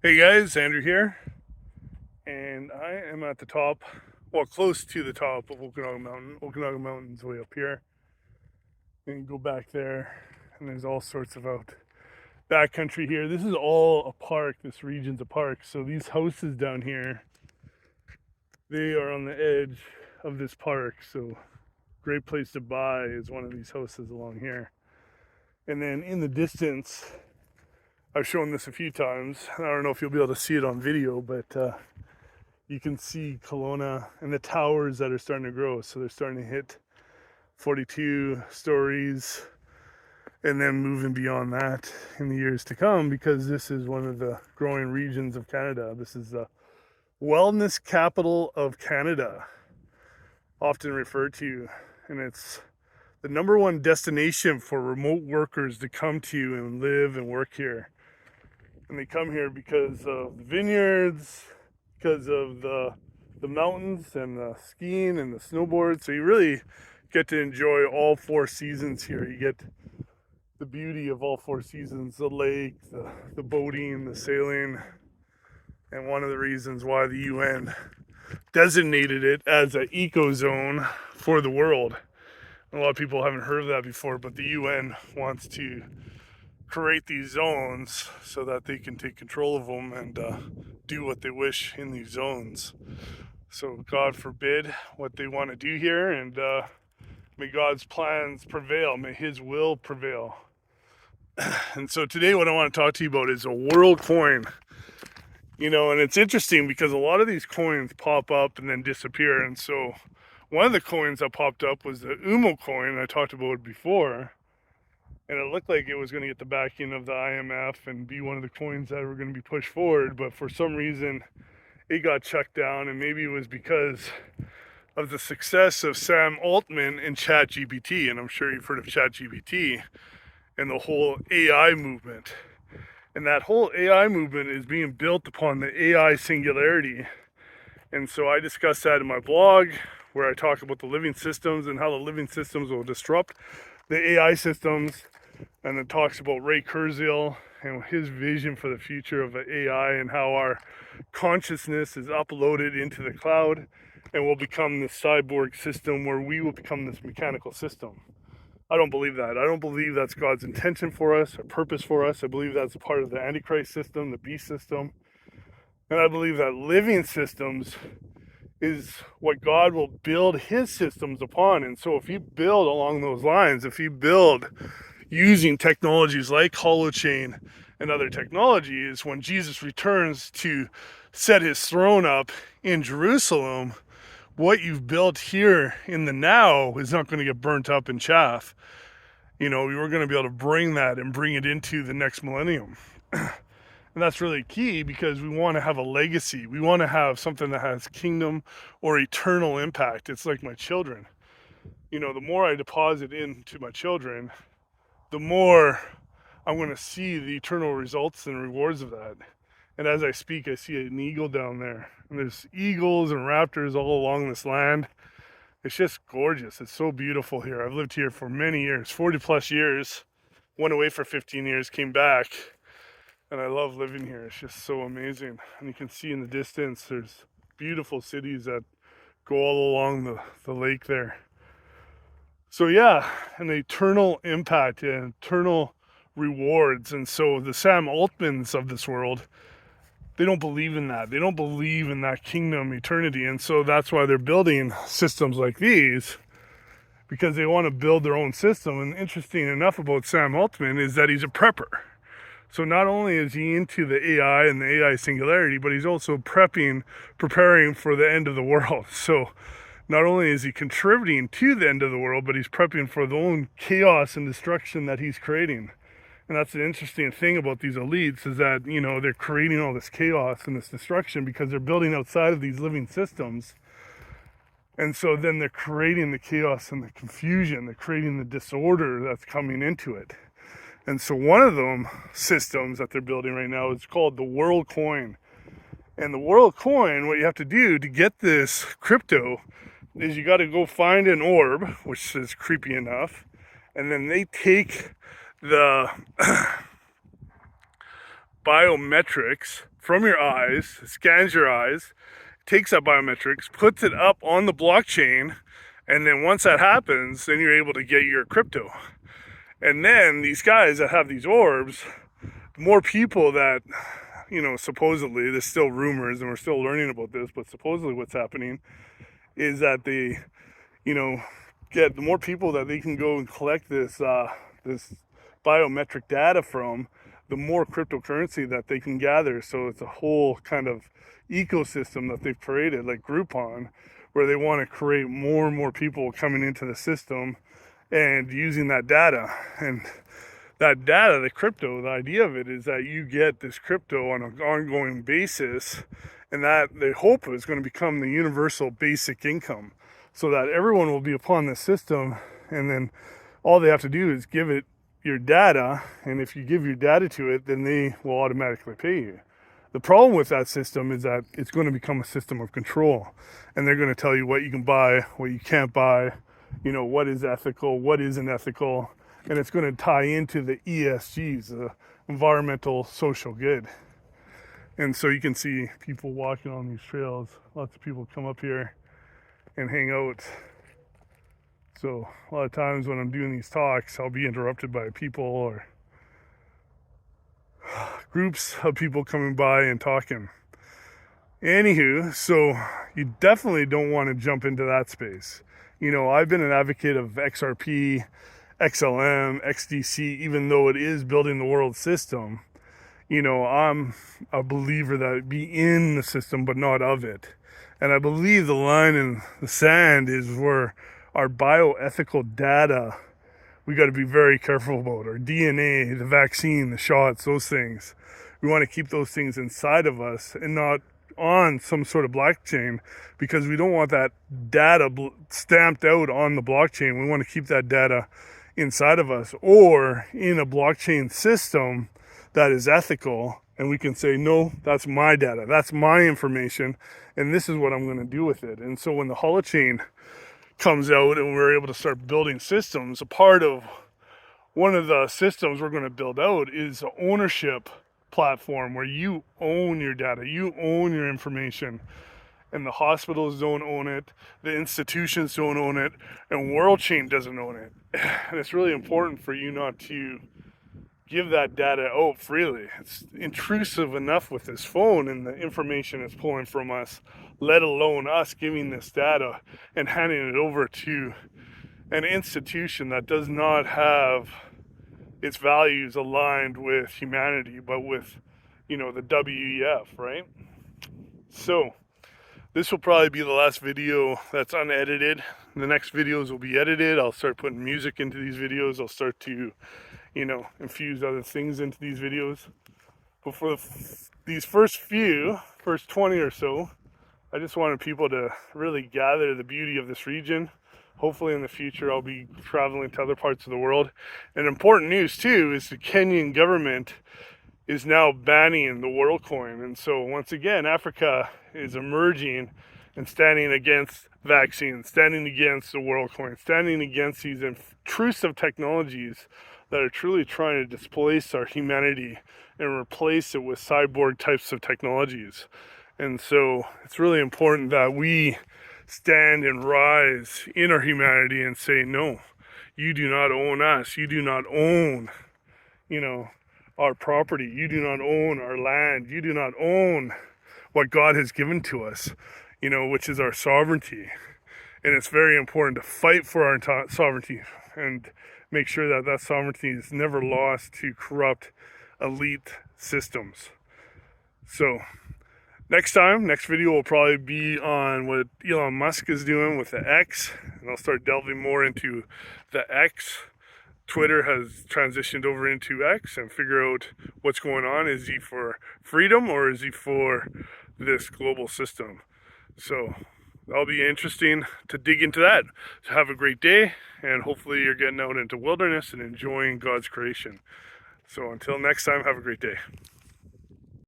Hey guys, Andrew here, and I am at the top, well, close to the top of Okanagan Mountain. Okanagan Mountain's way up here, and you go back there, and there's all sorts of out backcountry here. This is all a park. This region's a park. So these houses down here, they are on the edge of this park. So great place to buy is one of these houses along here. And then in the distance, I've shown this a few times. I don't know if you'll be able to see it on video, but you can see Kelowna and the towers that are starting to grow. So they're starting to hit 42 stories and then moving beyond that in the years to come, because this is one of the growing regions of Canada. This is the wellness capital of Canada, often referred to, and it's the number one destination for remote workers to come to and live and work here. And they come here because of the vineyards, because of the mountains and the skiing and the snowboard. So you really get to enjoy all four seasons here. You get the beauty of all four seasons, the lake, the boating, the sailing. And one of the reasons why the UN designated it as an eco zone for the world. A lot of people haven't heard of that before, but the UN wants to create these zones so that they can take control of them and do what they wish in these zones. So God forbid what they want to do here, and may God's plans prevail. May His will prevail. And so today what I want to talk to you about is a world coin. And it's interesting because a lot of these coins pop up and then disappear. And so one of the coins that popped up was the UMO coin. I talked about it before. And it looked like it was going to get the backing of the IMF and be one of the coins that were going to be pushed forward. But for some reason, it got chucked down. And maybe it was because of the success of Sam Altman and ChatGPT. And I'm sure you've heard of ChatGPT and the whole AI movement. And that whole AI movement is being built upon the AI Singularity. And so I discuss that in my blog, where I talk about the living systems and how the living systems will disrupt the AI systems. And it talks about Ray Kurzweil and his vision for the future of AI and how our consciousness is uploaded into the cloud and will become this cyborg system where we will become this mechanical system. I don't believe that. I don't believe that's God's intention for us, or purpose for us. I believe that's a part of the Antichrist system, the beast system. And I believe that living systems is what God will build His systems upon. And so if you build along those lines, if you build using technologies like holochain and other technologies, when Jesus returns to set His throne up in Jerusalem, what you've built here in the now is not going to get burnt up in chaff. We're going to be able to bring that and bring it into the next millennium. And that's really key, because we want to have a legacy. We want to have something that has kingdom or eternal impact. It's like my children. The more I deposit into my children, the more I'm going to see the eternal results and rewards of that. And as I speak, I see an eagle down there. And there's eagles and raptors all along this land. It's just gorgeous. It's so beautiful here. I've lived here for many years, 40 plus years. Went away for 15 years, came back. And I love living here. It's just so amazing. And you can see in the distance, there's beautiful cities that go all along the lake there. So yeah, an eternal impact and eternal rewards. And so the Sam Altmans of this world, they don't believe in that. They don't believe in that kingdom eternity. And so that's why they're building systems like these, because they want to build their own system. And interesting enough about Sam Altman is that he's a prepper. So not only is he into the AI and the AI singularity, but he's also preparing for the end of the world. So not only is he contributing to the end of the world, but he's prepping for the own chaos and destruction that he's creating. And that's the interesting thing about these elites, is that, they're creating all this chaos and this destruction because they're building outside of these living systems. And so then they're creating the chaos and the confusion. They're creating the disorder that's coming into it. And so one of them systems that they're building right now is called the world coin. And the world coin, what you have to do to get this crypto is you got to go find an orb, which is creepy enough. And then they take the biometrics from your eyes, scans your eyes, takes that biometrics, puts it up on the blockchain, and then once that happens, then you're able to get your crypto. And then these guys that have these orbs, more people that, supposedly, there's still rumors and we're still learning about this, but supposedly what's happening is that they, get the more people that they can go and collect this biometric data from, the more cryptocurrency that they can gather. So it's a whole kind of ecosystem that they've created, like Groupon, where they want to create more and more people coming into the system and using that data. And that data, the crypto, the idea of it is that you get this crypto on an ongoing basis, and that they hope is going to become the universal basic income, so that everyone will be upon the system, and then all they have to do is give it your data, and if you give your data to it, then they will automatically pay you. The problem with that system is that it's going to become a system of control, and they're going to tell you what you can buy, what you can't buy, what is ethical, what isn't ethical, and it's going to tie into the ESGs, the environmental social good. And so you can see people walking on these trails. Lots of people come up here and hang out. So a lot of times when I'm doing these talks, I'll be interrupted by people or groups of people coming by and talking. Anywho, so you definitely don't want to jump into that space. I've been an advocate of XRP, XLM, XDC, even though it is building the world system. I'm a believer that it be in the system, but not of it. And I believe the line in the sand is where our bioethical data, we got to be very careful about. Our DNA, the vaccine, the shots, those things. We want to keep those things inside of us and not on some sort of blockchain, because we don't want that data stamped out on the blockchain. We want to keep that data inside of us or in a blockchain system that is ethical, and we can say, no, that's my data, that's my information, and this is what I'm going to do with it. And so when the holochain comes out and we're able to start building systems, a part of one of the systems we're going to build out is an ownership platform where you own your data, you own your information, and the hospitals don't own it, the institutions don't own it, and WorldChain doesn't own it. And it's really important for you not to give that data out freely. It's intrusive enough with this phone and the information it's pulling from us, let alone us giving this data and handing it over to an institution that does not have its values aligned with humanity, but with, the WEF, right? So this will probably be the last video that's unedited. The next videos will be edited. I'll start putting music into these videos. I'll start to infuse other things into these videos. But for these first 20 or so, I just wanted people to really gather the beauty of this region. Hopefully in the future I'll be traveling to other parts of the world. And important news too is the Kenyan government is now banning the world coin. And so once again, Africa is emerging and standing against vaccines, standing against the world coin, standing against these intrusive technologies that are truly trying to displace our humanity and replace it with cyborg types of technologies. And so it's really important that we stand and rise in our humanity and say, no, you do not own us. You do not own, our property. You do not own our land. You do not own what God has given to us, which is our sovereignty. And it's very important to fight for our sovereignty and make sure that that sovereignty is never lost to corrupt elite systems. So next video will probably be on what Elon Musk is doing with the X, and I'll start delving more into the X. Twitter has transitioned over into X, and figure out what's going on. Is he for freedom or is he for this global system? So that'll be interesting to dig into that. So have a great day, and hopefully you're getting out into wilderness and enjoying God's creation. So until next time, have a great day.